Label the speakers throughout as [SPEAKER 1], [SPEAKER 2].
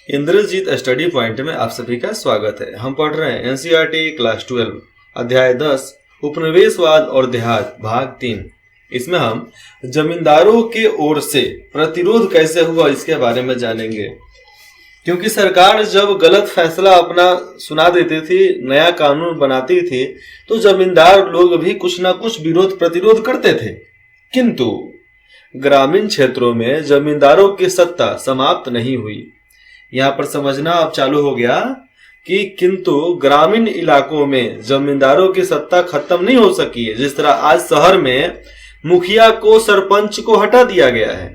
[SPEAKER 1] Indrajit study point में आप सभी का स्वागत है। हम पढ़ रहे हैं एनसीईआरटी क्लास 12 अध्याय 10 उपनिवेशवाद और देहात भाग 3। इसमें हम जमींदारों के ओर से प्रतिरोध कैसे हुआ इसके बारे में जानेंगे, क्योंकि सरकार जब गलत फैसला अपना सुना देती थी, नया कानून बनाती थी, तो जमींदार लोग भी कुछ ना कुछ विरोध प्रतिरोध करते थे। किंतु ग्रामीण क्षेत्रों में जमींदारों की सत्ता समाप्त नहीं हुई। यहाँ पर समझना अब चालू हो गया कि किंतु ग्रामीण इलाकों में जमींदारों की सत्ता खत्म नहीं हो सकी है। जिस तरह आज शहर में मुखिया को, सरपंच को हटा दिया गया है,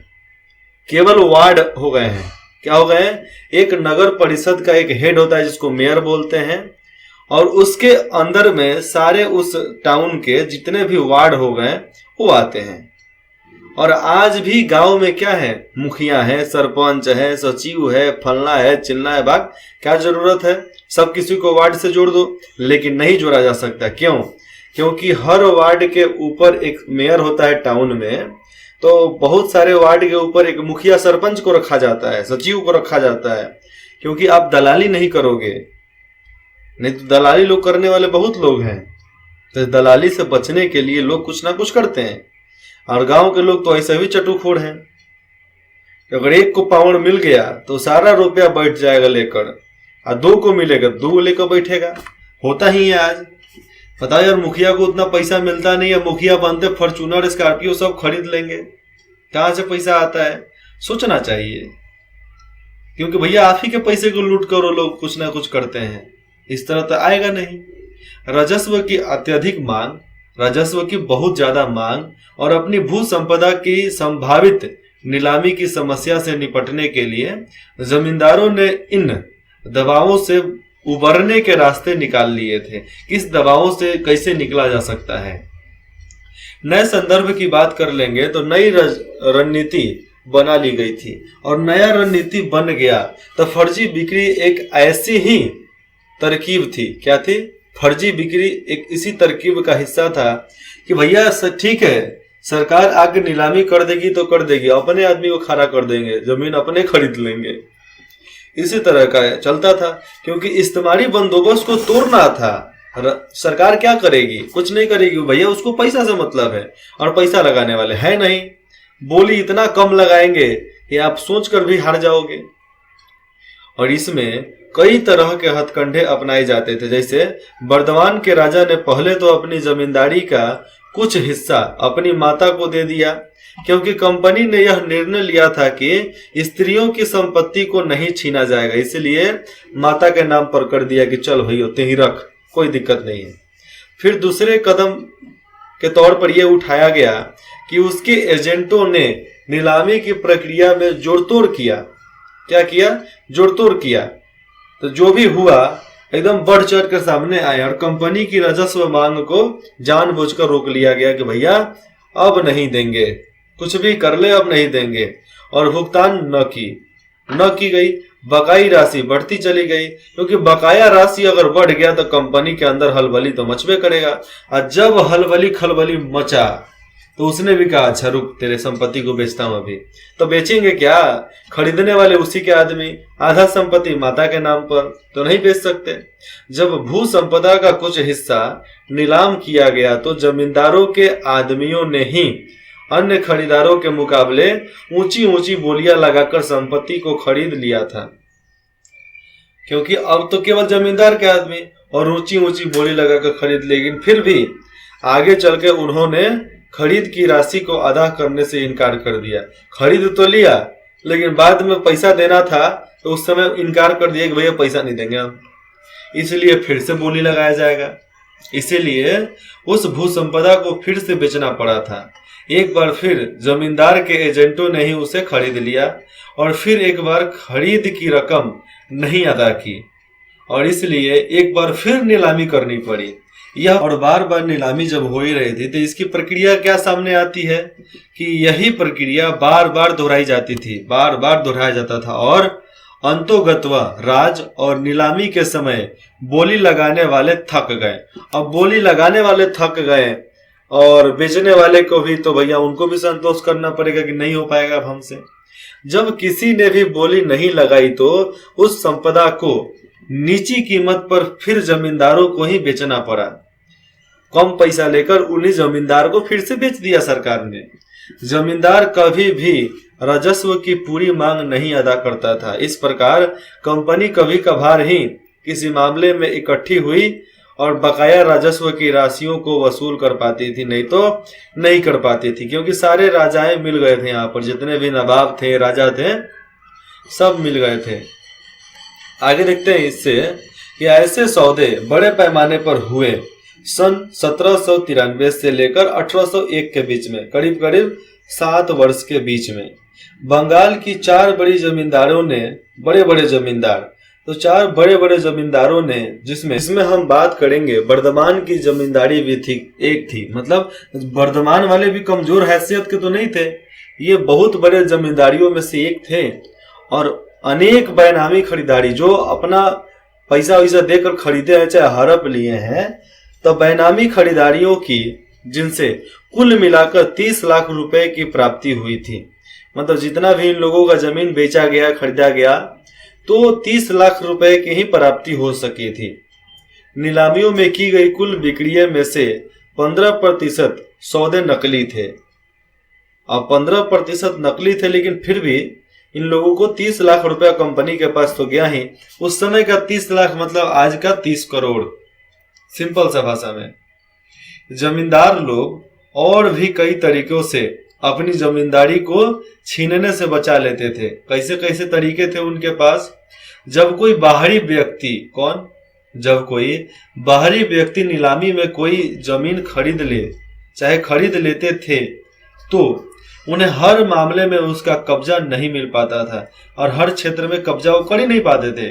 [SPEAKER 1] केवल वार्ड हो गए हैं। क्या हो गए हैं? एक नगर परिषद का एक हेड होता है जिसको मेयर बोलते हैं, और उसके अंदर में सारे उस टाउन के जितने भी वार्ड हो गए वो आते हैं। और आज भी गांव में क्या है? मुखिया है, सरपंच है, सचिव है, फलना है, चिलना है। बात क्या जरूरत है? सब किसी को वार्ड से जोड़ दो, लेकिन नहीं जोड़ा जा सकता। क्यों? क्योंकि हर वार्ड के ऊपर एक मेयर होता है टाउन में, तो बहुत सारे वार्ड के ऊपर एक मुखिया सरपंच को रखा जाता है, सचिव को रखा जाता है। क्योंकि आप दलाली नहीं करोगे, नहीं तो दलाली लोग करने वाले बहुत लोग हैं। तो दलाली से बचने के लिए लोग कुछ ना कुछ करते हैं। और गांव के लोग तो ऐसे भी चटुखोर हैं, अगर एक को पावड़ मिल गया तो सारा रुपया बैठ जाएगा लेकर, और दो को मिलेगा दो लेकर बैठेगा। होता ही है आज। पता यार, मुखिया को उतना पैसा मिलता नहीं है, मुखिया बनते फॉर्च्यूनर स्कॉर्पियो सब खरीद लेंगे। कहां से पैसा आता है? सोचना चाहिए, क्योंकि भैया आप ही के पैसे को लूट करो लोग कुछ ना कुछ करते हैं। इस तरह तो आएगा नहीं। राजस्व की अत्यधिक मांग, राजस्व की बहुत ज्यादा मांग और अपनी भू संपदा की संभावित नीलामी की समस्या से निपटने के लिए जमींदारों ने इन दबावों से उबरने के रास्ते निकाल लिए थे। किस दबावों से कैसे निकला जा सकता है? नए संदर्भ की बात कर लेंगे तो नई रणनीति बना ली गई थी, और नया रणनीति बन गया तो फर्जी बिक्री एक ऐसी ही तरकीब थी। क्या थी? फर्जी बिक्री एक इसी तरकीब का हिस्सा था कि भैया ठीक है, सरकार आगे नीलामी कर देगी तो कर देगी, अपने आदमी को खड़ा कर देंगे, जमीन अपने खरीद लेंगे। इसी तरह का चलता था, क्योंकि इस्तेमारी बंदोबस्त को तोड़ना था। सरकार क्या करेगी? कुछ नहीं करेगी भैया, उसको पैसा से मतलब है, और पैसा लगाने वाले है नहीं। बोली इतना कम लगाएंगे कि आप सोचकर भी हार जाओगे। और इसमें कई तरह के हथकंडे अपनाए जाते थे। जैसे बर्दवान के राजा ने पहले तो अपनी जमींदारी का कुछ हिस्सा अपनी माता को दे दिया, क्योंकि कंपनी ने यह निर्णय लिया था कि स्त्रियों की संपत्ति को नहीं छीना जाएगा। इसलिए माता के नाम पर कर दिया कि चल भाई होते ही रख, कोई दिक्कत नहीं है। फिर दूसरे कदम के तौर पर यह उठाया गया कि उसके एजेंटों ने नीलामी की प्रक्रिया में जोड़तोड़ किया। क्या किया? जोड़तोड़ किया। तो जो भी हुआ एकदम बढ़ चढ़ कर सामने आया, और कंपनी की राजस्व मांग को जानबूझकर रोक लिया गया कि भैया अब नहीं देंगे, कुछ भी कर ले अब नहीं देंगे। और भुगतान न की गई, बकाई राशि बढ़ती चली गई, क्योंकि बकाया राशि अगर बढ़ गया तो कंपनी के अंदर हलबली तो मचबे करेगा। और जब हलबली खलबली मचा तो उसने भी कहा अच्छा रुक, तेरे संपत्ति को बेचता हूं अभी। तो बेचेंगे क्या? खरीदने वाले उसी के आदमी, आधा संपत्ति माता के नाम पर, तो नहीं बेच सकते। जब भू संपदा का कुछ हिस्सा नीलाम किया गया तो जमींदारों के आदमियों ने ही अन्य खरीदारों के मुकाबले ऊंची ऊंची बोलियां लगाकर संपत्ति को खरीद लिया था, क्योंकि अब तो केवल जमींदार के आदमी और ऊंची ऊंची बोली लगाकर खरीद। लेकिन फिर भी आगे चल के उन्होंने खरीद की राशि को अदा करने से इनकार कर दिया। खरीद तो लिया, लेकिन बाद में पैसा देना था तो उस समय इनकार कर दिया कि भैया पैसा नहीं देंगे हम, इसलिए फिर से बोली लगाया जाएगा। इसीलिए उस भू संपदा को फिर से बेचना पड़ा था। एक बार फिर जमींदार के एजेंटों ने ही उसे खरीद लिया, और फिर एक बार खरीद की रकम नहीं अदा की, और इसलिए एक बार फिर नीलामी करनी पड़ी। यह और बार बार नीलामी जब हो ही रही थी तो इसकी प्रक्रिया क्या सामने आती है कि यही प्रक्रिया बार बार दोहराई जाती थी, बार बार दोहराया जाता था, और अंतोगत्वा राज और नीलामी के समय बोली लगाने वाले थक गए। अब बोली लगाने वाले थक गए और बेचने वाले को भी, तो भैया उनको भी संतोष करना पड़ेगा कि नहीं हो पाएगा अब हमसे। जब किसी ने भी बोली नहीं लगाई तो उस संपदा को नीची कीमत पर फिर जमींदारों को ही बेचना पड़ा। कम पैसा लेकर उन्हीं जमींदार को फिर से बेच दिया सरकार ने। जमींदार कभी भी राजस्व की पूरी मांग नहीं अदा करता था। इस प्रकार कंपनी कभी कभार ही किसी मामले में इकट्ठी हुई और बकाया राजस्व की राशियों को वसूल कर पाती थी, नहीं तो नहीं कर पाती थी, क्योंकि सारे राजाएं मिल गए थे। यहाँ पर जितने भी नवाब थे, राजा थे, सब मिल गए थे। आगे देखते हैं इससे कि ऐसे सौदे बड़े पैमाने पर हुए सन 1793 से लेकर 1801 के बीच में, करीब करीब 7 वर्ष के बीच में। बंगाल की 4 बड़ी जमींदारों ने, बड़े बड़े जमींदार, तो 4 बड़े बड़े जमींदारों ने, जिसमें हम बात करेंगे बर्धमान की जमींदारी भी थी, एक थी। मतलब बर्धमान वाले भी कमजोर हैसियत के तो नहीं थे, ये बहुत बड़े जमींदारियों में से एक थे। और अनेक बेनामी खरीदारी, जो अपना पैसा वैसा देकर खरीदे हैं, चाहे हड़प लिए हैं, तो बेनामी खरीदारियों की, जिनसे कुल मिलाकर 30 लाख रुपए की प्राप्ति हुई थी। मतलब जितना भी इन लोगों का जमीन बेचा गया, खरीदा गया, तो 30 लाख रुपए की ही प्राप्ति हो सकी थी। नीलामियों में की गई कुल बिक्री में से 15% सौदे नकली थे। अब 15% नकली थे, लेकिन फिर भी इन लोगों को 30 लाख रुपया कंपनी के पास तो गया ही। उस समय का 30 लाख मतलब आज का 30 करोड़, सिंपल सा भाषा में। जमींदार लोग और भी कई तरीकों से अपनी जमींदारी को छीनने से बचा लेते थे। कैसे कैसे तरीके थे उनके पास? जब कोई बाहरी व्यक्ति नीलामी में कोई जमीन खरीद ले, चाहे खरीद लेते थे, तो उन्हें हर मामले में उसका कब्जा नहीं मिल पाता था और हर क्षेत्र में कब्जा वो कर ही नहीं पाते थे।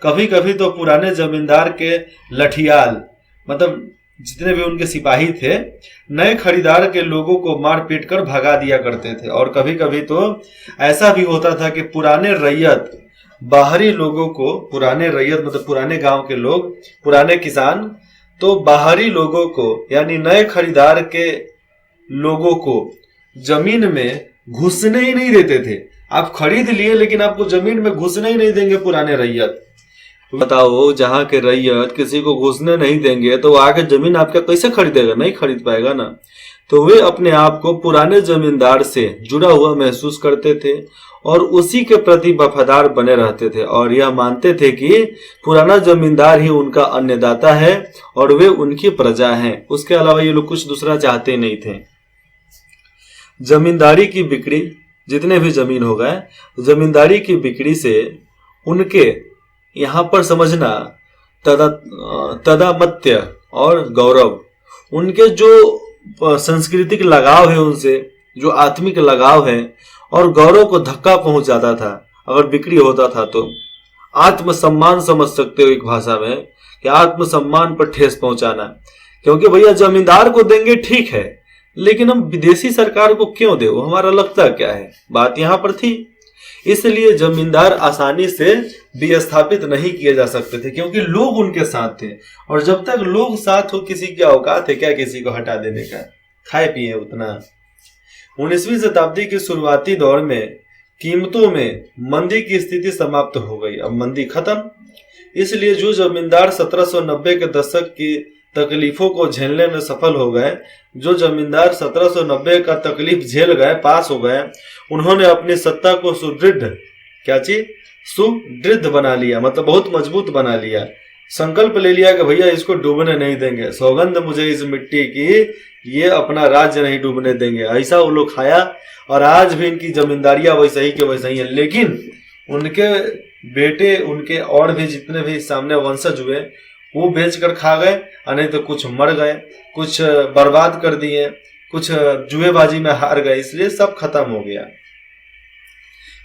[SPEAKER 1] कभी कभी तो पुराने जमींदार के लठियाल, मतलब जितने भी उनके सिपाही थे, नए खरीदार के लोगों को मार पीट कर भगा दिया करते थे। और कभी कभी तो ऐसा भी होता था कि पुराने रैयत, बाहरी लोगों को, पुराने रैयत मतलब पुराने गांव के लोग, पुराने किसान, तो बाहरी लोगों को यानी नए खरीदार के लोगों को जमीन में घुसने ही नहीं देते थे। आप खरीद लिए लेकिन आपको जमीन में घुसने ही नहीं देंगे पुराने रैयत। बताओ, जहां के रैयत किसी को घुसने नहीं देंगे तो आगे जमीन आपका कैसे खरीदेगा? नहीं खरीद पाएगा ना। तो वे अपने आप को पुराने जमींदार से जुड़ा हुआ महसूस करते थे और उसी के प्रति वफादार बने रहते थे और यह मानते थे कि पुराना जमींदार ही उनका अन्नदाता है और वे उनकी प्रजा हैं। उसके अलावा ये लोग कुछ दूसरा चाहते नहीं थे। जमींदारी की बिक्री, जितने भी जमीन हो गए, जमींदारी की बिक्री से उनके यहाँ पर समझना तदामत्य और गौरव, उनके जो सांस्कृतिक लगाव है उनसे, जो आत्मिक लगाव है और गौरव को धक्का पहुंच जाता था अगर बिक्री होता था तो। आत्मसम्मान समझ सकते हो एक भाषा में, कि आत्मसम्मान पर ठेस पहुंचाना। क्योंकि भैया जमींदार को देंगे ठीक है, लेकिन हम विदेशी सरकार को क्यों दे, वो हमारा लगता क्या है, बात यहाँ पर थी। इसलिए जमींदार आसानी से विस्थापित नहीं किए जा सकते थे, क्योंकि लोग उनके साथ थे। और जब तक लोग साथ हो, किसी की औकात है क्या किसी को हटा देने का? खाए पिए उतना। 19वीं शताब्दी के शुरुआती दौर में कीमतों में मंदी की स्थिति समाप्त हो गई। अब मंदी खत्म। इसलिए जो जमींदार 1790 के दशक की तकलीफों को झेलने में सफल हो गए, जो जमींदार 1790 का तकलीफ झेल गए, पास हो गए, उन्होंने अपनी सत्ता को सुदृढ़ बना लिया, मतलब बहुत मजबूत बना लिया। संकल्प ले लिया कि भैया इसको डूबने नहीं देंगे, सौगंध मुझे इस मिट्टी की, ये अपना राज्य नहीं डूबने देंगे। ऐसा वो लोग खाया और आज भी इनकी जमींदारियां वैसा ही के वैसा ही है। लेकिन उनके बेटे, उनके और भी जितने भी सामने वंशज हुए, वो बेचकर खा गए, नहीं तो कुछ मर गए, कुछ बर्बाद कर दिए, कुछ जुएबाजी में हार गए, इसलिए सब खत्म हो गया।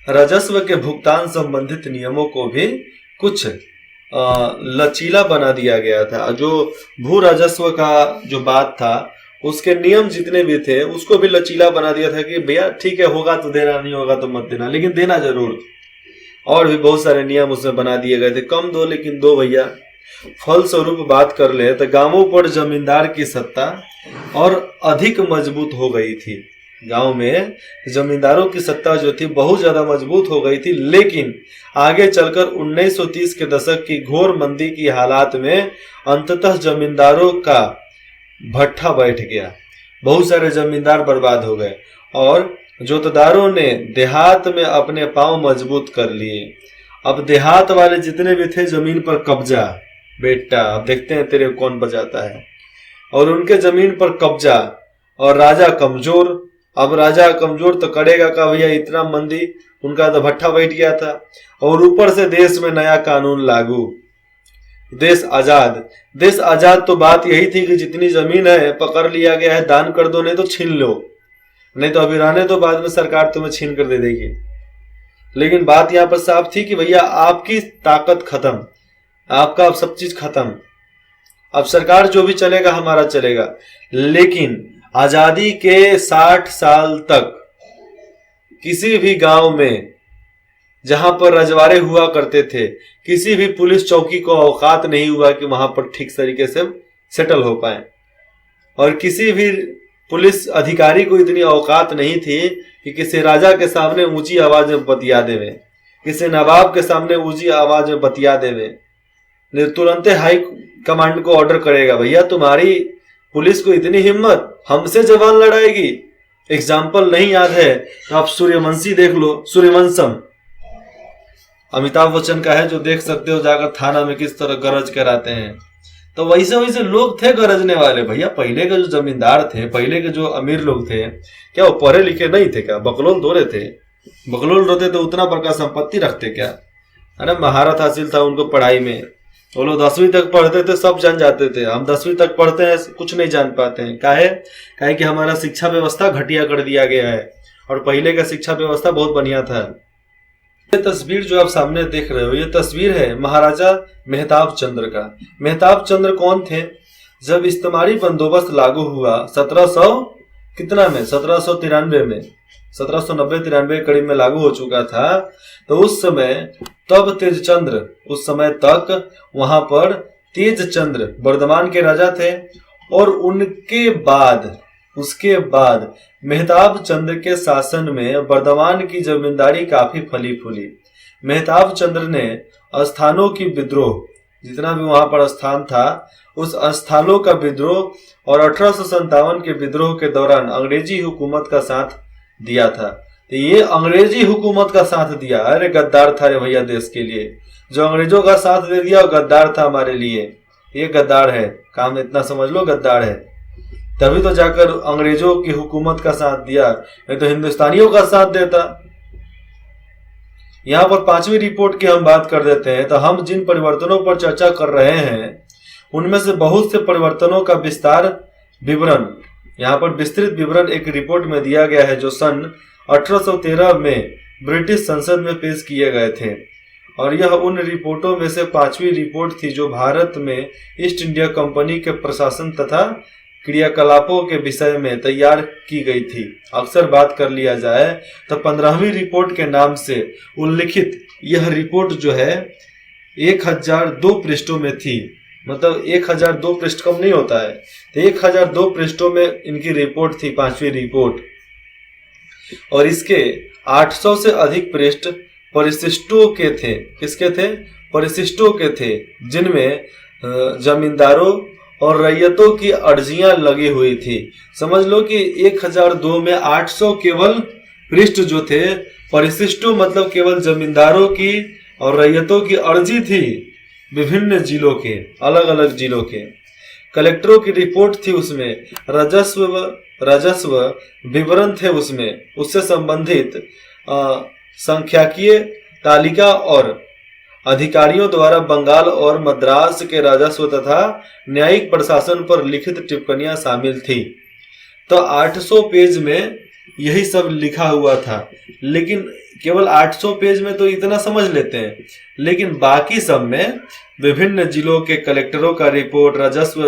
[SPEAKER 1] राजस्व के भुगतान संबंधित नियमों को भी कुछ लचीला बना दिया गया था। जो भू राजस्व का जो बात था, उसके नियम जितने भी थे उसको भी लचीला बना दिया था कि भैया ठीक है, होगा तो देना, नहीं होगा तो मत देना, लेकिन देना जरूर। और भी बहुत सारे नियम उसमें बना दिए गए थे, कम दो लेकिन दो भैया। फलस्वरूप बात कर ले तो गांवों पर जमींदार की सत्ता और अधिक मजबूत हो गई थी। गांव में जमींदारों की सत्ता जो थी बहुत ज्यादा मजबूत हो गई थी, लेकिन आगे चलकर 1930 के दशक की घोर मंदी की हालात में अंततः जमींदारों का भट्ठा बैठ गया। बहुत सारे जमींदार बर्बाद हो गए और जोतदारों ने देहात में अपने पांव मजबूत कर लिए। अब देहात वाले जितने भी थे जमीन पर कब्जा, बेटा अब देखते हैं तेरे कौन बजाता है, और उनके जमीन पर कब्जा, और राजा कमजोर। अब राजा कमजोर तो करेगा का भैया, इतना मंदी, उनका तो भट्ठा बैठ गया था। और ऊपर से देश में नया कानून लागू, देश आजाद। देश आजाद तो बात यही थी कि जितनी जमीन है पकड़ लिया गया है, दान कर दो, नहीं तो छीन लो, नहीं तो अभी रहने तो बाद में सरकार तुम्हें छीन कर दे देगी। लेकिन बात यहां पर साफ थी कि भैया आपकी ताकत खत्म, आपका अब सब चीज खत्म, अब सरकार जो भी चलेगा हमारा चलेगा। लेकिन आजादी के 60 साल तक किसी भी गांव में जहां पर रजवाड़े हुआ करते थे, किसी भी पुलिस चौकी को औकात नहीं हुआ कि वहां पर ठीक तरीके से सेटल हो पाए, और किसी भी पुलिस अधिकारी को इतनी औकात नहीं थी कि किसी राजा के सामने ऊंची आवाज में बतिया देवे, किसी नवाब के सामने ऊंची आवाज में बतिया देवे। तुरंत हाई कमांड को ऑर्डर करेगा, भैया तुम्हारी पुलिस को इतनी हिम्मत, हमसे जवान लड़ाएगी। एग्जाम्पल नहीं याद है तो आप सूर्यवंशी देख लो, सूर्यवंशम अमिताभ बच्चन का है, जो देख सकते हो जाकर थाना में किस तरह गरज कर आते हैं। तो वैसे वैसे लोग थे गरजने वाले। भैया पहले के जो जमींदार थे, पहले के जो अमीर लोग थे, क्या वो पढ़े लिखे नहीं थे क्या? बकलोल दौड़े थे, बकलोल रोते तो उतना बड़का संपत्ति रखते क्या? अरे महारत हासिल था उनको पढ़ाई में, वो लोग 10वीं तक पढ़ते थे, सब जान जाते थे। हम 10वीं तक पढ़ते हैं, कुछ नहीं जान पाते हैं। काहे कि हमारा शिक्षा व्यवस्था घटिया कर दिया गया है, और पहले का शिक्षा व्यवस्था बहुत बढ़िया था। ये तस्वीर जो आप सामने देख रहे हो, ये तस्वीर है महाराजा मेहताब चंद्र का। मेहताब चंद्र कौन थे? जब इस्तेमारी बंदोबस्त लागू हुआ 1700 कितना में, 1793 में, 1790-93 करीब में लागू हो चुका था। तो उस समय तब तेजचंद्र, उस समय तक वहां पर तेजचंद्र वर्धमान के राजा थे, और उसके बाद मेहताब चंद्र के शासन में वर्धमान की जमींदारी काफी फली फूली। मेहताब चंद्र ने स्थानों की विद्रोह, जितना भी वहां पर स्थान था, उस स्थानों का विद्रोह और 1857 के विद्रोह के दौरान अंग्रेजी हुकूमत का साथ दिया था। तो ये अंग्रेजी हुकूमत का साथ दिया, अरे गद्दार था रे भैया देश के लिए। जो अंग्रेजों का साथ दे दिया गद्दार था हमारे लिए, ये गद्दार है, काम इतना समझ लो गद्दार है। तभी तो जाकर अंग्रेजों की हुकूमत का साथ दिया, नहीं तो हिंदुस्तानियों का साथ देता। यहाँ पर 5वीं रिपोर्ट की हम बात कर देते हैं। तो हम जिन परिवर्तनों पर चर्चा कर रहे हैं उनमें से बहुत से परिवर्तनों का विस्तार विवरण, यहाँ पर विस्तृत विवरण एक रिपोर्ट में दिया गया है, जो सन 1813 में ब्रिटिश संसद में पेश किए गए थे। और यह उन रिपोर्टों में से 5वीं रिपोर्ट थी जो भारत में ईस्ट इंडिया कंपनी के प्रशासन तथा क्रियाकलापों के विषय में तैयार की गई थी। अक्सर बात कर लिया जाए तो 15वीं रिपोर्ट के नाम से उल्लिखित यह रिपोर्ट जो है 1002 पृष्ठों में थी। मतलब 1002 पृष्ठ कम नहीं होता है, तो 1002 पृष्ठों में इनकी रिपोर्ट थी, 5वीं रिपोर्ट। और इसके 800 से अधिक पृष्ठ परिशिष्टों के थे। किसके थे? परिशिष्टों के थे, जिनमें जमींदारों और रैयतों की अर्जियां लगी हुई थी। समझ लो कि 1002 में 800 केवल पृष्ठ जो थे परिशिष्टों, मतलब केवल जमींदारों की और रैयतों की अर्जी थी, विभिन्न जिलों के, अलग अलग जिलों के। कलेक्टरों की रिपोर्ट थी उसमें, राजस्व विवरण थे उसमें, उससे संबंधित संख्याकीय तालिका और अधिकारियों द्वारा बंगाल और मद्रास के राजस्व तथा न्यायिक प्रशासन पर लिखित टिप्पणियां शामिल थी। तो 800 पेज में यही सब लिखा हुआ था। लेकिन केवल 800 पेज में तो इतना समझ लेते हैं, लेकिन बाकी सब में विभिन्न जिलों के कलेक्टरों का रिपोर्ट, राजस्व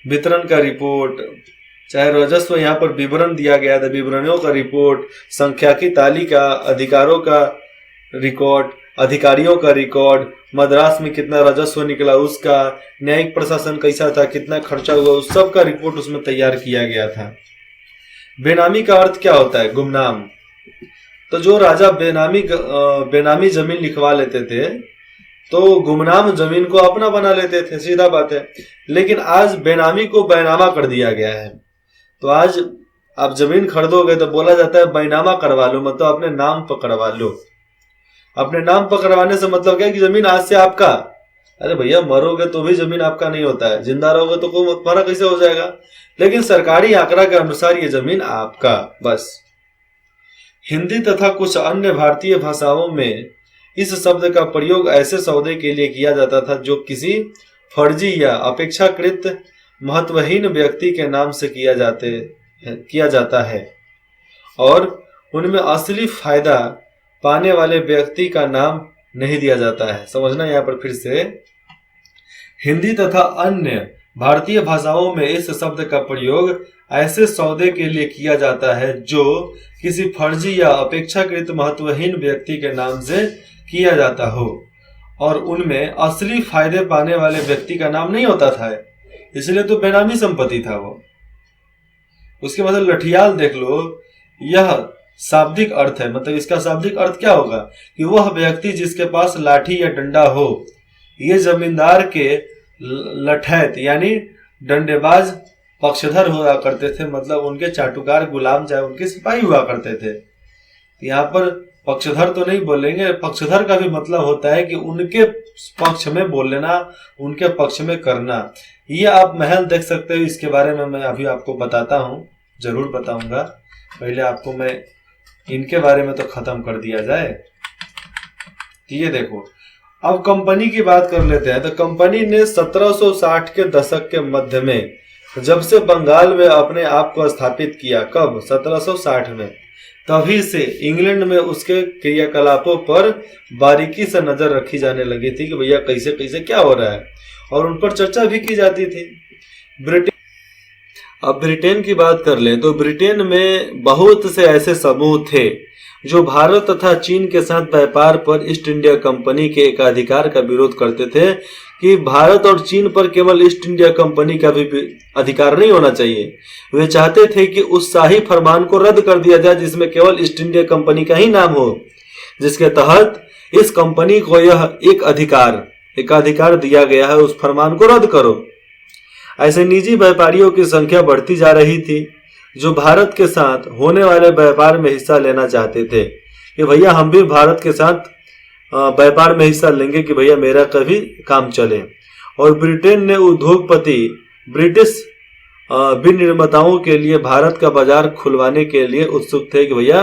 [SPEAKER 1] वितरण का रिपोर्ट, चाहे राजस्व यहाँ पर विवरण दिया गया था, विवरणों का रिपोर्ट, संख्या की तालिका, अधिकारों का रिकॉर्ड, अधिकारियों का रिकॉर्ड, मद्रास में कितना राजस्व निकला उसका, न्यायिक प्रशासन कैसा था, कितना खर्चा हुआ, उस सब का रिपोर्ट उसमें तैयार किया गया था। बेनामी का अर्थ क्या होता है? गुमनाम। तो जो राजा बेनामी जमीन लिखवा लेते थे तो गुमनाम जमीन को अपना बना लेते थे, सीधा बात है। लेकिन आज बेनामी को बैनामा कर दिया गया है। तो आज आप जमीन खरीदोगे तो बोला जाता है बैनामा करवा लो, मतलब अपने नाम पर करवा लो। अपने नाम पर करवाने से मतलब क्या है कि जमीन आज से आपका। अरे भैया, मरोगे तो भी जमीन आपका नहीं होता है, जिंदा रहोगे तो तुम्हारा कैसे हो जाएगा? लेकिन सरकारी आंकड़ा के अनुसार ये जमीन आपका, बस। हिंदी तथा कुछ अन्य भारतीय भाषाओं में इस शब्द का प्रयोग ऐसे सौदे के लिए किया जाता था जो किसी फर्जी या अपेक्षाकृत महत्वहीन व्यक्ति के नाम से किया जाता है और उनमें असली फायदा पाने वाले व्यक्ति का नाम नहीं दिया जाता है। समझना यहाँ पर फिर से, हिंदी तथा अन्य भारतीय भाषाओं में इस शब्द का प्रयोग ऐसे सौदे के लिए किया जाता है जो किसी फर्जी या अपेक्षाकृत महत्वहीन व्यक्ति के नाम से किया जाता हो और उनमें असली फायदे पाने वाले व्यक्ति का नाम नहीं होता था, इसलिए तो बेनामी संपत्ति था वो। उसके बाद लठियाल देख लो, यह शाब्दिक अर्थ है, मतलब इसका शाब्दिक अर्थ क्या होगा कि वह व्यक्ति जिसके पास लाठी या डंडा हो। ये जमींदार के लठैत यानी डंडेबाज पक्षधर हुआ करते थे, मतलब उनके चाटुकार गुलाम चाहे उनके सिपाही हुआ करते थे। यहाँ पर पक्षधर तो नहीं बोलेंगे, पक्षधर का भी मतलब होता है कि उनके पक्ष में बोल लेना, उनके पक्ष में करना। ये आप महल देख सकते हो, इसके बारे में मैं अभी आपको बताता हूँ, जरूर बताऊंगा। पहले आपको मैं इनके बारे में तो खत्म कर दिया जाए। ये देखो, अब कंपनी की बात कर लेते हैं। तो कंपनी ने 1760 के दशक के मध्य में जब से बंगाल में अपने आप को स्थापित किया, कब? 1760 में। तभी से इंग्लैंड में उसके क्रियाकलापों पर बारीकी से नजर रखी जाने लगी थी कि भैया कैसे कैसे क्या हो रहा है, और उन पर चर्चा भी की जाती थी। अब ब्रिटेन की बात कर लें तो ब्रिटेन में बहुत से ऐसे समूह थे जो भारत तथा चीन के साथ व्यापार पर ईस्ट इंडिया कंपनी के एकाधिकार का विरोध करते थे कि भारत और चीन पर केवल ईस्ट इंडिया कंपनी का भी अधिकार नहीं होना चाहिए। वे चाहते थे कि उस शाही फरमान को रद्द कर दिया जाए जिसमें केवल ईस्ट इंडिया कंपनी का ही नाम हो, जिसके तहत इस कंपनी को यह एकाधिकार दिया गया है, उस फरमान को रद्द करो। ऐसे निजी व्यापारियों की संख्या बढ़ती जा रही थी जो भारत के साथ होने वाले व्यापार में हिस्सा लेना चाहते थे कि भैया हम भी भारत के साथ व्यापार में हिस्सा लेंगे कि भैया मेरा कभी काम चले। और ब्रिटेन ने उद्योगपति ब्रिटिश विनिर्माताओं के लिए भारत का बाजार खुलवाने के लिए उत्सुक थे कि भैया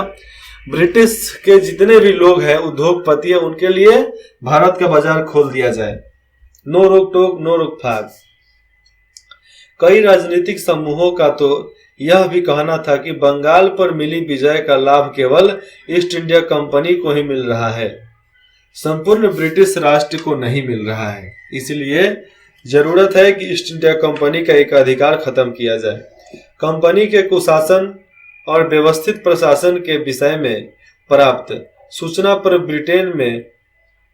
[SPEAKER 1] ब्रिटिश के जितने भी लोग हैं उद्योगपति हैं उनके लिए भारत का बाजार खोल दिया जाए, नो रोक टोक नो रोक फाक। कई राजनीतिक समूहों का तो यह भी कहना था कि बंगाल पर मिली विजय का लाभ केवल ईस्ट इंडिया कंपनी को ही मिल रहा है, संपूर्ण ब्रिटिश राष्ट्र को नहीं मिल रहा है। इसलिए जरूरत है कि ईस्ट इंडिया कंपनी का एकाधिकार खत्म किया जाए। कंपनी के कुशासन और व्यवस्थित प्रशासन के विषय में प्राप्त सूचना पर ब्रिटेन में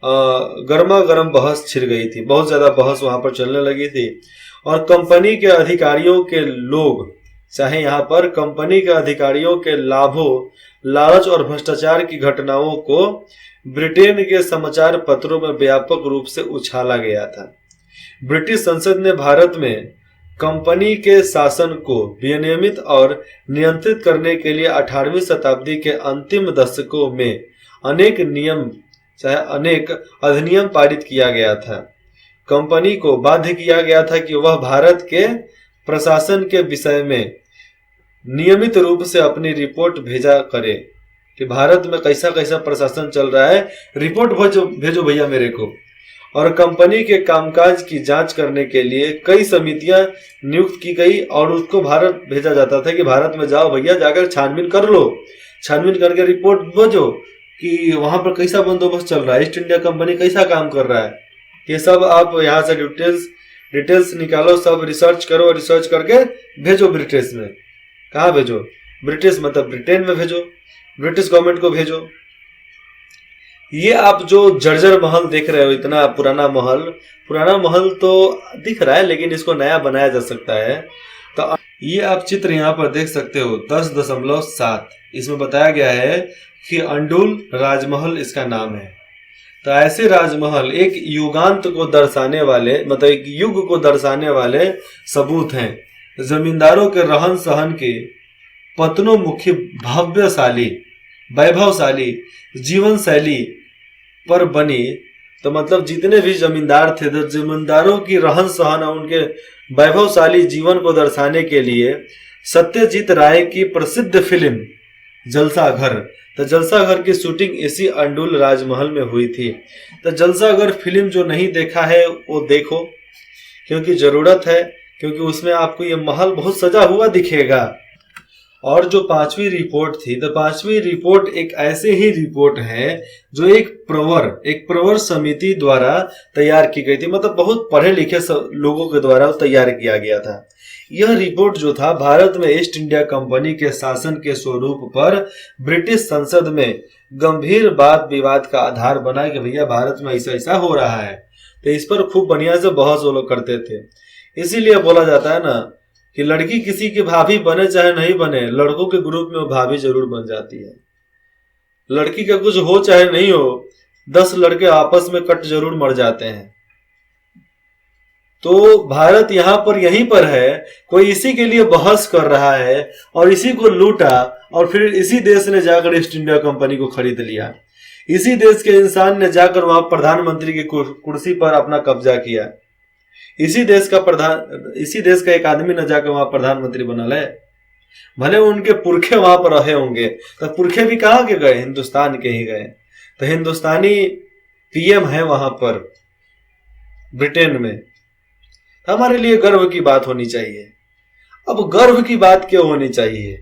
[SPEAKER 1] गर्मा गर्म बहस छिड़ गई थी, बहुत ज्यादा बहस वहां पर चलने लगी थी। और कंपनी के अधिकारियों के लोग चाहे यहाँ पर कंपनी के अधिकारियों के लाभों, लालच और भ्रष्टाचार की घटनाओं को ब्रिटेन के समाचार पत्रों में व्यापक रूप से उछाला गया था। ब्रिटिश संसद ने भारत में कंपनी के शासन को विनियमित और नियंत्रित करने के लिए 18वीं शताब्दी के अंतिम दशकों में अनेक अधिनियम पारित किया गया था। कंपनी को बाध्य किया गया था कि वह भारत के प्रशासन के विषय में नियमित रूप से अपनी रिपोर्ट भेजा करे कि भारत में कैसा कैसा प्रशासन चल रहा है, रिपोर्ट भेजो भैया मेरे को। और कंपनी के कामकाज की जांच करने के लिए कई समितियां नियुक्त की गई और उसको भारत भेजा जाता था कि भारत में जाओ भैया, जाकर छानबीन कर लो, छानबीन करके रिपोर्ट भेजो कि वहां पर कैसा बंदोबस्त चल रहा है, ईस्ट इंडिया कंपनी कैसा काम कर रहा है। ये सब आप यहाँ से डिटेल्स निकालो, सब रिसर्च करो, रिसर्च करके भेजो ब्रिटिश में। कहाँ भेजो? ब्रिटिश मतलब ब्रिटेन में भेजो, ब्रिटिश गवर्नमेंट को भेजो। ये आप जो जर्जर महल देख रहे हो, इतना पुराना महल तो दिख रहा है, लेकिन इसको नया बनाया जा सकता है। तो ये आप चित्र यहाँ पर देख सकते हो 10.7। इसमें बताया गया है कि अंडुल राजमहल इसका नाम है। तो ऐसे राजमहल एक युगांत को दर्शाने वाले, मतलब एक युग को दर्शाने वाले सबूत हैं। जमींदारों के रहन सहन के पतनोमुखी भव्यशाली वैभवशाली जीवन शैली पर बनी। तो मतलब जितने भी जमींदार थे, तो जमींदारों की रहन सहन और उनके वैभवशाली जीवन को दर्शाने के लिए सत्यजीत राय की प्रसिद्ध फिल्म जलसाघर, तो जलसाघर की शूटिंग इसी अंडुल राजमहल में हुई थी। तो जलसाघर फिल्म जो नहीं देखा है वो देखो, क्योंकि जरूरत है, क्योंकि उसमें आपको ये महल बहुत सजा हुआ दिखेगा। और जो 5वीं रिपोर्ट थी, तो 5वीं रिपोर्ट एक ऐसे ही रिपोर्ट है जो एक प्रवर समिति द्वारा तैयार की गई थी, मतलब बहुत पढ़े लिखे लोगों के द्वारा तैयार किया गया था। यह रिपोर्ट जो था भारत में ईस्ट इंडिया कंपनी के शासन के स्वरूप पर ब्रिटिश संसद में गंभीर वाद विवाद का आधार बना कि भैया भारत में ऐसा ऐसा हो रहा है। तो इस पर खूब बढ़िया से बहस वो लोग करते थे। इसीलिए बोला जाता है ना कि लड़की किसी की भाभी बने चाहे नहीं बने, लड़कों के ग्रुप में वो भाभी जरूर बन जाती है। लड़की का कुछ हो चाहे नहीं हो, 10 लड़के आपस में कट जरूर मर जाते हैं। तो भारत यहाँ पर यहीं पर है, कोई इसी के लिए बहस कर रहा है और इसी को लूटा, और फिर इसी देश ने जाकर ईस्ट इंडिया कंपनी को खरीद लिया। इसी देश के इंसान ने जाकर वहां प्रधानमंत्री की कुर्सी पर अपना कब्जा किया। इसी देश का एक आदमी न जाकर वहां प्रधानमंत्री बना ले। भले उनके पुरखे वहां पर रहे होंगे, तो पुरखे भी कहाँ के गए, हिंदुस्तान के ही गए। तो हिंदुस्तानी पीएम है वहां पर ब्रिटेन में। हमारे लिए गर्व की बात होनी चाहिए। अब गर्व की बात क्यों होनी चाहिए?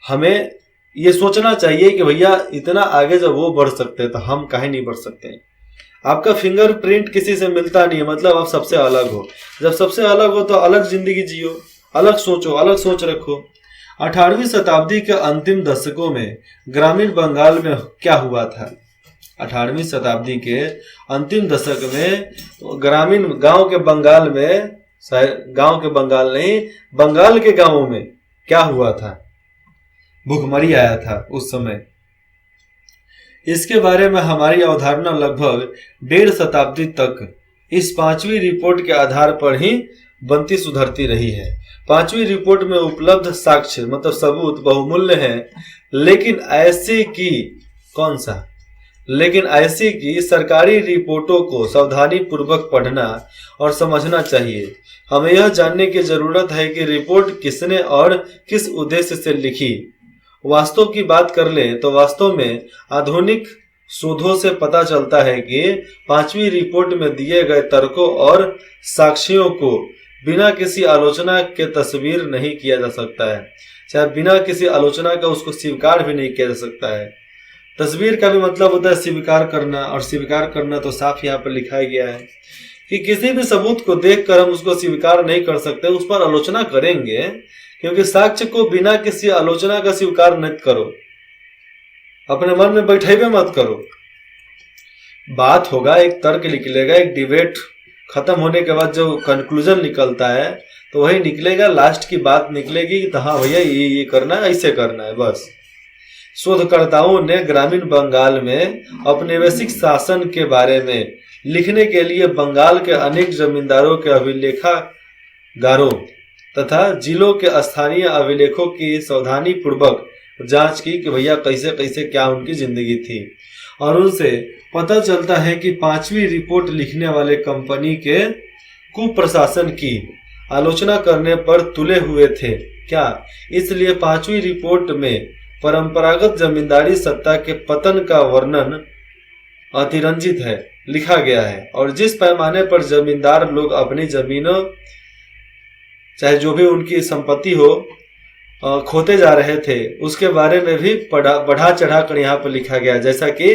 [SPEAKER 1] हमें ये सोचना चाहिए कि भैया इतना आगे जब वो बढ़ सकते हैं तो हम काहे नहीं बढ़ सकते। आपका फिंगरप्रिंट किसी से मिलता नहीं है, मतलब आप सबसे अलग हो। जब सबसे अलग हो तो अलग जिंदगी जियो, अलग सोचो, अलग सोच रखो। 18वीं शताब्दी के अंतिम दशकों में ग्रामीण बंगाल में क्या हुआ था? 18वीं शताब्दी के अंतिम दशक में ग्रामीण गांव के बंगाल नहीं, बंगाल के गांवों में क्या हुआ था? भुखमरी आया था उस समय। इसके बारे में हमारी अवधारणा लगभग 1.5 शताब्दी तक इस 5वीं रिपोर्ट के आधार पर ही बनती सुधरती रही है। 5वीं रिपोर्ट में उपलब्ध साक्ष्य, मतलब सबूत बहुमूल्य हैं, लेकिन ऐसे की सरकारी रिपोर्टों को सावधानी पूर्वक पढ़ना और समझना चाहिए। हमें यह जानने की जरूरत है कि रिपोर्ट किसने और किस उद्देश्य से लिखी। वास्तव की बात कर लें तो वास्तव में आधुनिक शोधों से पता चलता है कि 5वीं रिपोर्ट में दिए गए तर्कों और साक्ष्यों को बिना किसी आलोचना के तस्वीर नहीं किया जा सकता है। चाहे बिना किसी आलोचना का उसको स्वीकार भी नहीं किया जा सकता है। तस्वीर का भी मतलब होता है स्वीकार करना, और स्वीकार करना तो साफ यहाँ पर लिखा गया है कि किसी भी सबूत को देखकर हम उसको स्वीकार नहीं कर सकते, उस पर आलोचना करेंगे। क्योंकि साक्ष्य को बिना किसी आलोचना का स्वीकार मत करो, अपने मन में बैठे हुए मत करो। बात होगा, एक तर्क निकलेगा, एक डिबेट खत्म होने के बाद जो कंक्लूजन निकलता है तो वही निकलेगा, लास्ट की बात निकलेगी कि हाँ भैया ये करना है, ऐसे करना है, बस। शोधकर्ताओं ने ग्रामीण बंगाल में औपनिवेशिक शासन के बारे में लिखने के लिए बंगाल के अनेक जमींदारों के अभिलेखागारों तथा जिलों के स्थानीय अभिलेखों की सावधानी पूर्वक जांच की कि भैया कैसे कैसे क्या उनकी जिंदगी थी। और उनसे पता चलता है कि 5वीं रिपोर्ट लिखने वाले कंपनी के कुप्रशासन की आलोचना करने पर तुले हुए थे। क्या इसलिए 5वीं रिपोर्ट में परंपरागत जमींदारी सत्ता के पतन का वर्णन अतिरंजित है लिखा गया है, और जिस पैमाने पर जमींदार लोग अपनी जमीनों, चाहे जो भी उनकी संपत्ति हो, खोते जा रहे थे, उसके बारे में भी बढ़ा चढ़ा कर यहाँ पर लिखा गया। जैसा कि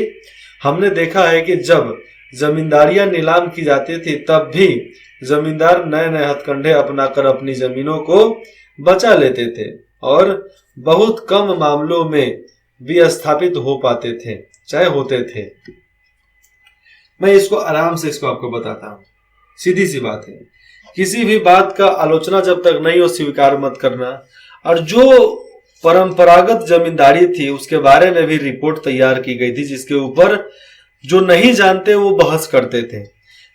[SPEAKER 1] हमने देखा है कि जब जमींदारियां नीलाम की जाती थी तब भी जमींदार नए नए हथकंडे अपनाकर अपनी जमीनों को बचा लेते थे और बहुत कम मामलों में विस्थापित हो पाते थे, चाहे होते थे। मैं इसको आराम से आपको बताता हूँ। सीधी सी बात है किसी भी बात का आलोचना जब तक नहीं हो स्वीकार मत करना। और जो परंपरागत जमींदारी थी उसके बारे में भी रिपोर्ट तैयार की गई थी, जिसके ऊपर जो नहीं जानते वो बहस करते थे।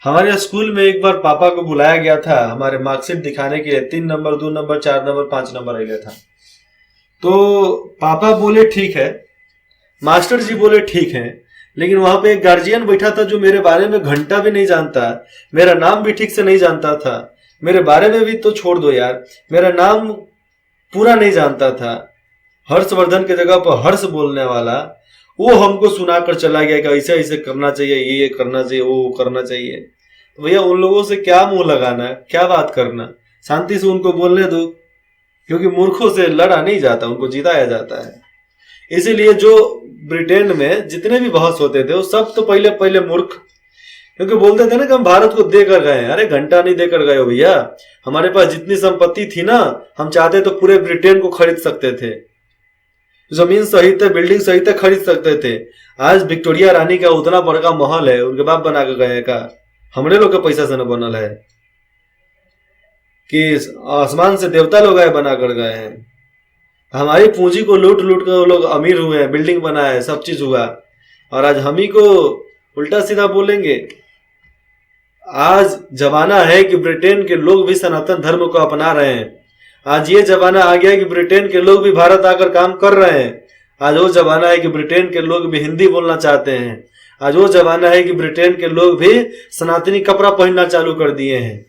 [SPEAKER 1] हमारे स्कूल में एक बार पापा को बुलाया गया था हमारे मार्कशीट दिखाने के लिए, 3 नंबर 2 नंबर 4 नंबर 5 नंबर आ गया था। तो पापा बोले ठीक है, मास्टर जी बोले ठीक है, लेकिन वहां पे एक गार्जियन बैठा था जो मेरे बारे में घंटा भी नहीं जानता, मेरा नाम भी ठीक से नहीं जानता था। मेरे बारे में भी तो छोड़ दो यार, मेरा नाम पूरा नहीं जानता था। हर्षवर्धन के जगह पर हर्ष बोलने वाला वो हमको सुनाकर चला गया कि ऐसे ऐसे करना चाहिए, ये करना चाहिए, वो करना चाहिए। तो भैया उन लोगों से क्या मुंह लगाना, क्या बात करना, शांति से उनको बोलने दो, क्योंकि मूर्खों से लड़ा नहीं जाता, उनको जिताया जाता है। इसीलिए जो ब्रिटेन में जितने भी बहस होते थे वो सब तो पहले पहले मूर्ख, क्योंकि बोलते थे ना कि हम भारत को देकर गए हैं। अरे घंटा नहीं देकर गए हो भैया, हमारे पास जितनी संपत्ति थी ना, हम चाहते तो पूरे ब्रिटेन को खरीद सकते थे, जमीन सहित बिल्डिंग सहित खरीद सकते थे। आज विक्टोरिया रानी का उतना बड़का महल है, उनके बाप बना के गए का, हमरे लोग के पैसा से न बनल है कि आसमान से देवता लोग आए बना कर गए हैं। हमारी पूंजी को लूट लूट कर वो लोग अमीर हुए हैं, बिल्डिंग बनाए, सब चीज हुआ, और आज हम ही को उल्टा सीधा बोलेंगे। आज जमाना है कि ब्रिटेन के लोग भी सनातन धर्म को अपना रहे हैं। आज ये जमाना आ गया कि ब्रिटेन के लोग भी भारत आकर काम कर रहे हैं। आज वो जमाना है कि ब्रिटेन के लोग भी हिंदी बोलना चाहते हैं। आज वो जमाना है कि ब्रिटेन के लोग भी सनातनी कपड़ा पहनना चालू कर दिए हैं,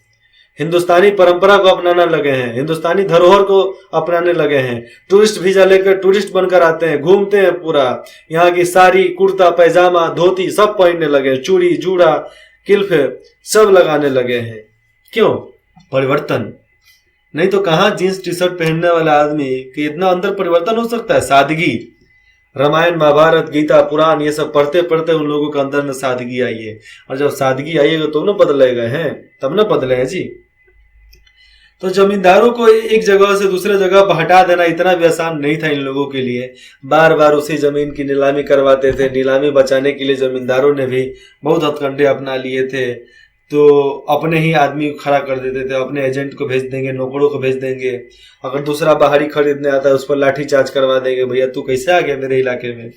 [SPEAKER 1] हिंदुस्तानी परंपरा को अपनाना लगे हैं, हिंदुस्तानी धरोहर को अपनाने लगे हैं। टूरिस्ट वीजा लेकर टूरिस्ट बनकर आते हैं, घूमते हैं, पूरा यहाँ की साड़ी कुर्ता पैजामा धोती सब पहनने लगे हैं, चूड़ी जूड़ा किल्फ सब लगाने लगे हैं। क्यों? परिवर्तन। नहीं तो कहाँ जींस टी शर्ट पहनने वाला आदमी कि इतना अंदर परिवर्तन हो सकता है? सादगी। रामायण महाभारत गीता पुराण ये सब पढ़ते पढ़ते उन लोगों के अंदर में सादगी आई है, और जब सादगी आएगा तो न बदले गए हैं, तब न बदले हैं जी। तो जमींदारों को एक जगह से दूसरे जगह पर हटा देना इतना भी आसान नहीं था इन लोगों के लिए। बार बार उसी जमीन की नीलामी करवाते थे। नीलामी बचाने के लिए जमींदारों ने भी बहुत हथकंडे अपना लिए थे। तो अपने ही आदमी खड़ा कर देते थे, अपने एजेंट को भेज देंगे, नौकरों को भेज देंगे। अगर दूसरा बाहरी खरीदने आता है उस पर लाठी चार्ज करवा देंगे, भैया तू कैसे आ गया मेरे इलाके में।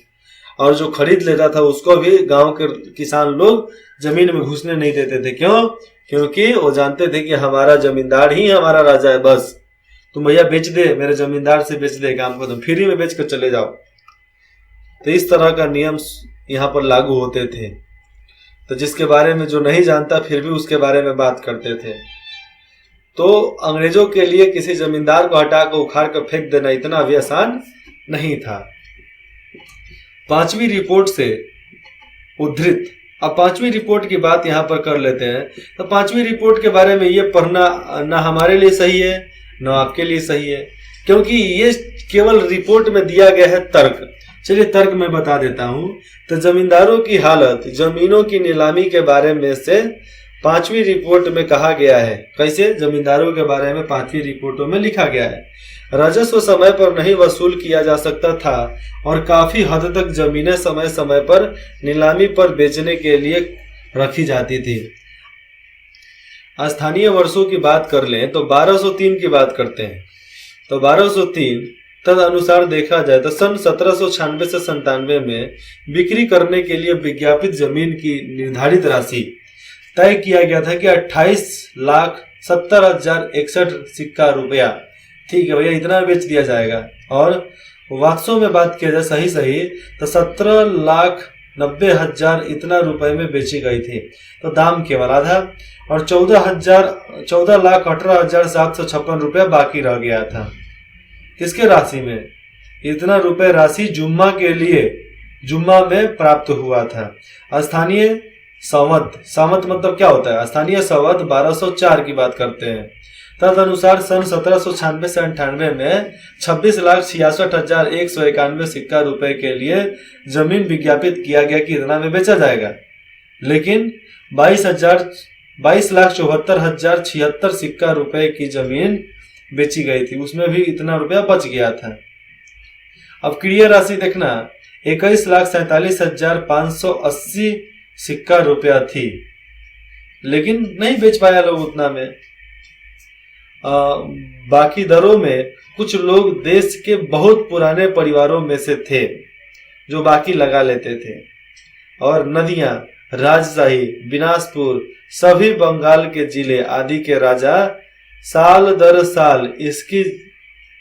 [SPEAKER 1] और जो खरीद लेता था उसको भी गांव के किसान लोग जमीन में घुसने नहीं देते थे। क्यों? क्योंकि वो जानते थे कि हमारा जमींदार ही हमारा राजा है, बस तुम भैया बेच दे, मेरे जमींदार से बेच दे, काम को तुम फ्री में बेच कर चले जाओ। तो इस तरह का नियम यहाँ पर लागू होते थे। तो जिसके बारे में जो नहीं जानता फिर भी उसके बारे में बात करते थे। तो अंग्रेजों के लिए किसी जमींदार को हटाकर उखाड़ कर फेंक देना इतना भी आसान नहीं था। 5वीं रिपोर्ट से उद्धृत, अब 5वीं रिपोर्ट की बात यहाँ पर कर लेते हैं। तो 5वीं रिपोर्ट के बारे में ये पढ़ना ना हमारे लिए सही है ना आपके लिए सही है, क्योंकि ये केवल रिपोर्ट में दिया गया है तर्क। चलिए तर्क मैं बता देता हूं। तो जमींदारों की हालत, जमीनों की नीलामी के बारे में से 5वीं रिपोर्ट में कहा गया है। कैसे? जमींदारों के बारे में 5वीं रिपोर्टों में लिखा गया है। राजस्व समय पर नहीं वसूल किया जा सकता था और काफी हद तक जमीनें समय समय पर नीलामी पर बेचने के लिए रखी जाती थी। स्थानीय वर्षों की बात कर लें तो 1203 की बात करते हैं। तो 1203 तद अनुसार देखा जाए तो सन 1796 से 97 में बिक्री करने के लिए विज्ञापित जमीन की निर्धारित राशि तय किया गया था कि 28,70,61 सिक्का रुपया। ठीक है भैया, इतना बेच दिया जाएगा। और वाक्सों में बात किया जाए सही सही तो 17,90,000 इतना रुपए में बेची गई थी। तो दाम केवल आधा, और 14,18,756 रुपया बाकी रह गया था। किसके राशि में? इतना रुपए राशि जुम्मा के लिए जुम्मा में प्राप्त हुआ था। स्थानीय संवत मतलब क्या होता है? स्थानीय संवत 1204 की बात करते हैं। तद अनुसार सन 1796 से 98 में 26,66,191 सिक्का रुपए के लिए जमीन विज्ञापित किया गया कि इतना में बेचा जाएगा। लेकिन 22,74,076 सिक्का रुपए की जमीन बेची गई थी, उसमें भी इतना रुपया बच गया था। अब क्रिया राशि देखना, 21,47,580 सिक्का रुपया थी, लेकिन नहीं बेच पाया लोग उतना में। बाकी दरों में कुछ लोग देश के बहुत पुराने परिवारों में से थे जो बाकी लगा लेते थे, और नदियां, राजशाही, बिलासपुर, सभी बंगाल के जिले आदि के राजा साल दर साल इसकी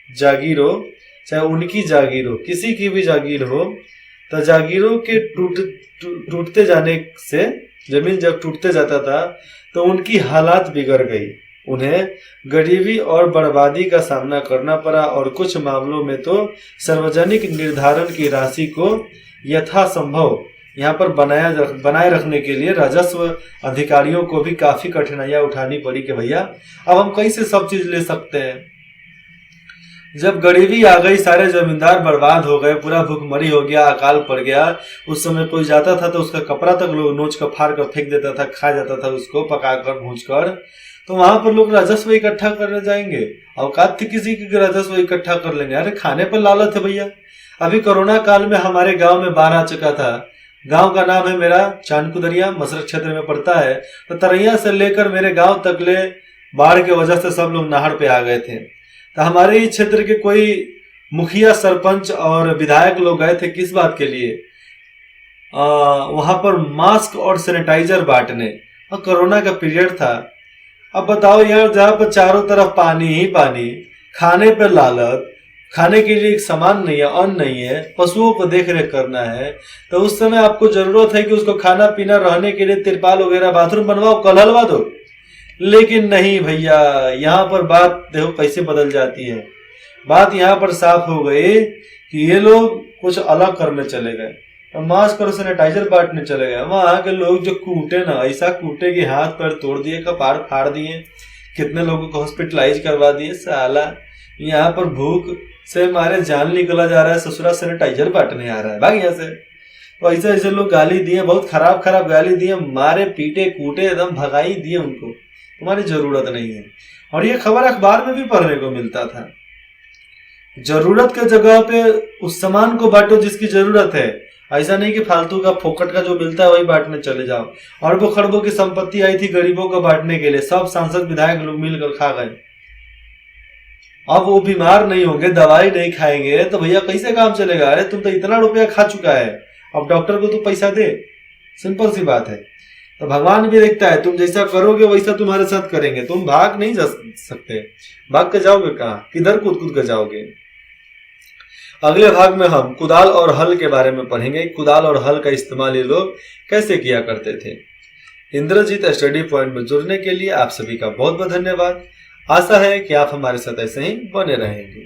[SPEAKER 1] जागीर हो, चाहे उनकी जागीर हो, किसी की भी जागीर हो, तो जागीरों के टूटते जाने से, जमीन जब टूटते जाता था तो उनकी हालात बिगड़ गई। उन्हें गरीबी और बर्बादी का सामना करना पड़ा, और कुछ मामलों में तो सार्वजनिक निर्धारण की राशि को यथासंभव यहाँ पर बनाए रखने के लिए राजस्व अधिकारियों को भी काफी कठिनाइयां उठानी पड़ी कि भैया अब हम कैसे सब चीज ले सकते हैं। जब गरीबी आ गई, सारे जमींदार बर्बाद हो गए, पूरा भूखमरी हो गया, अकाल पड़ गया, उस समय कोई जाता था तो उसका कपड़ा तक लोग नोच कर फाड़ कर फेंक देता था, खा जाता था उसको पकाकर भूंज कर। तो वहां पर लोग राजस्व इकट्ठा करने जाएंगे, औकात थी किसी की राजस्व इकट्ठा कर लेंगे। अरे खाने पर लालच है भैया। अभी कोरोना काल में हमारे गांव में बाढ़ आ चुका था। गांव का नाम है मेरा चांदकुदरिया, मसरक क्षेत्र में पड़ता है। तो तरैया से लेकर मेरे गांव तक ले बाढ़ की वजह से सब लोग नहर पे आ गए थे। तो हमारे ही क्षेत्र के कोई मुखिया, सरपंच और विधायक लोग गए थे किस बात के लिए, वहां पर मास्क और सैनिटाइजर बांटने, और कोरोना का पीरियड था। अब बताओ यार, जहां पर चारों तरफ पानी ही पानी, खाने पर लालच, खाने के लिए एक सामान नहीं है, अन्न नहीं है, पशुओं को देख रेख करना है, तो उस समय आपको जरूरत है कि उसको खाना पीना, रहने के लिए तिरपाल वगैरह, बाथरूम बनवाओ, कलहलवा दो। लेकिन नहीं भैया, यहाँ पर बात देखो कैसे बदल जाती है। बात यहाँ पर साफ हो गई कि ये लोग कुछ अलग करने चले गए, मास्क और सैनिटाइजर बांटने चले गए। वहां के लोग जो कूटे ना, ऐसा कूटे कि हाथ पैर तोड़ दिए, कपाड़ फाड़ दिए, कितने लोगों को हॉस्पिटलाइज करवा दिए। साला यहाँ पर भूख से मारे जान निकला जा रहा है, ससुरा सैनिटाइजर बांटने आ रहा है, भाग यहाँ से। तो ऐसे ऐसे लोग गाली दिए, बहुत खराब खराब गाली दिए, मारे पीटे कूटे, एकदम भगाई दिए उनको, तुम्हारी जरूरत नहीं है। और ये खबर अखबार में भी पढ़ने को मिलता था। जरूरत के जगह पे उस सामान को बांटो जिसकी जरूरत है, ऐसा नहीं कि फालतू का फोकट का जो मिलता है वही बांटने चले जाओ। अरबों खरबों की संपत्ति आई थी गरीबों को बांटने के लिए, सब सांसद विधायक लोग मिलकर खा गए। अब वो बीमार नहीं होंगे, दवाई नहीं खाएंगे, तो भैया कैसे काम चलेगा। अरे तुम तो इतना रुपया खा चुका है, अब डॉक्टर को तो पैसा दे, सिंपल सी बात है। तो भगवान भी देखता है, तुम जैसा करोगे वैसा तुम्हारे साथ करेंगे। तुम भाग नहीं जा सकते, भाग के जाओगे कहाँ, किधर कूद कूद के जाओगे। अगले भाग में हम कुदाल और हल के बारे में पढ़ेंगे। कुदाल और हल का इस्तेमाल ये लोग कैसे किया करते थे। इंद्रजीत स्टडी पॉइंट में जुड़ने के लिए आप सभी का बहुत बहुत धन्यवाद। आशा है कि आप हमारे साथ ऐसे ही बने रहेंगे।